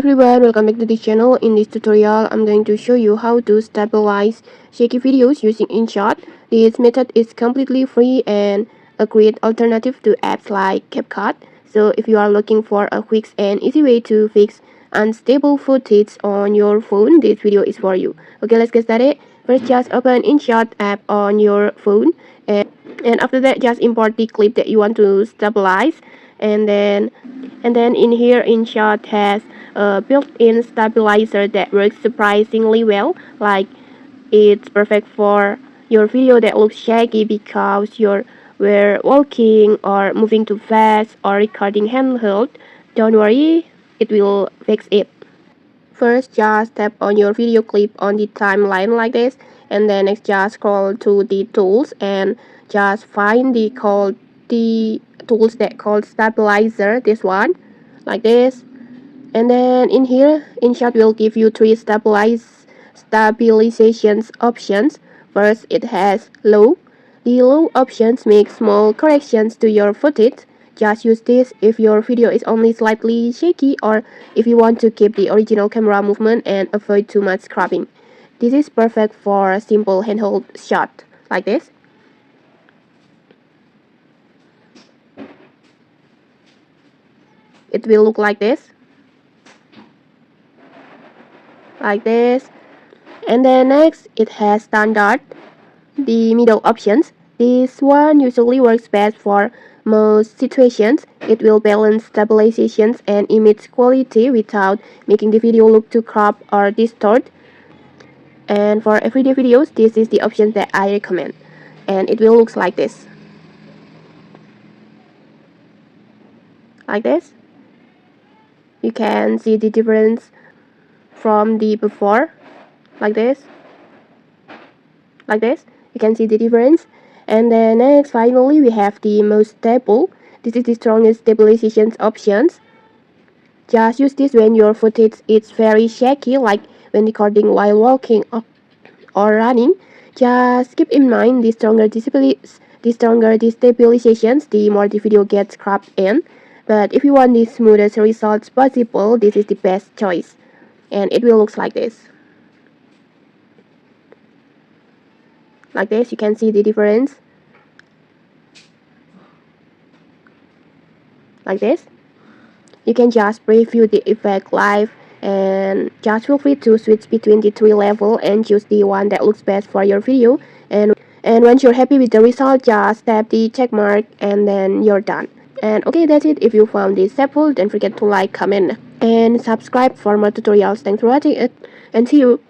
everyone, welcome back to the channel. In this tutorial, I'm going to show you how to stabilize shaky videos using InShot. This method is completely free and a great alternative to apps like CapCut. So if you are looking for a quick and easy way to fix unstable footage on your phone, this video is for you. Okay, let's get started. First, just open InShot app on your phone, and after that, just import the clip that you want to stabilize, and then in here InShot has a built-in stabilizer that works surprisingly well. Like, it's perfect for your video that looks shaky because you're were walking or moving too fast or recording handheld. Don't worry, it will fix it. First, just tap on your video clip on the timeline like this, and then next just scroll to the tools and just find the tools that called stabilizer, this one, like this. And then in here, InShot will give you three stabilizations options. First, it has low. The low options make small corrections to your footage. Just use this if your video is only slightly shaky or if you want to keep the original camera movement and avoid too much cropping. This is perfect for a simple handheld shot like this. It will look like this. Like this. And then next, it has standard, the middle options. This one usually works best for most situations. It will balance stabilizations and image quality without making the video look too cropped or distorted. And for everyday videos, this is the option that I recommend. And it will look like this. Like this. You can see the difference from the before. Like this. Like this. You can see the difference. And then next, finally, we have the most stable. This is the strongest stabilization options. Just use this when your footage is very shaky, like when recording while walking or running. Just keep in mind the stronger the stabilizations, the more the video gets cropped in. But if you want the smoothest results possible, this is the best choice. And it will look like this. Like this, you can see the difference. Like this. You can just preview the effect live and just feel free to switch between the three levels and choose the one that looks best for your video. And once you're happy with the result, just tap the check mark and then you're done. And okay, that's it. If you found this helpful, don't forget to like, comment, and subscribe for more tutorials. Thanks for watching it, and see you.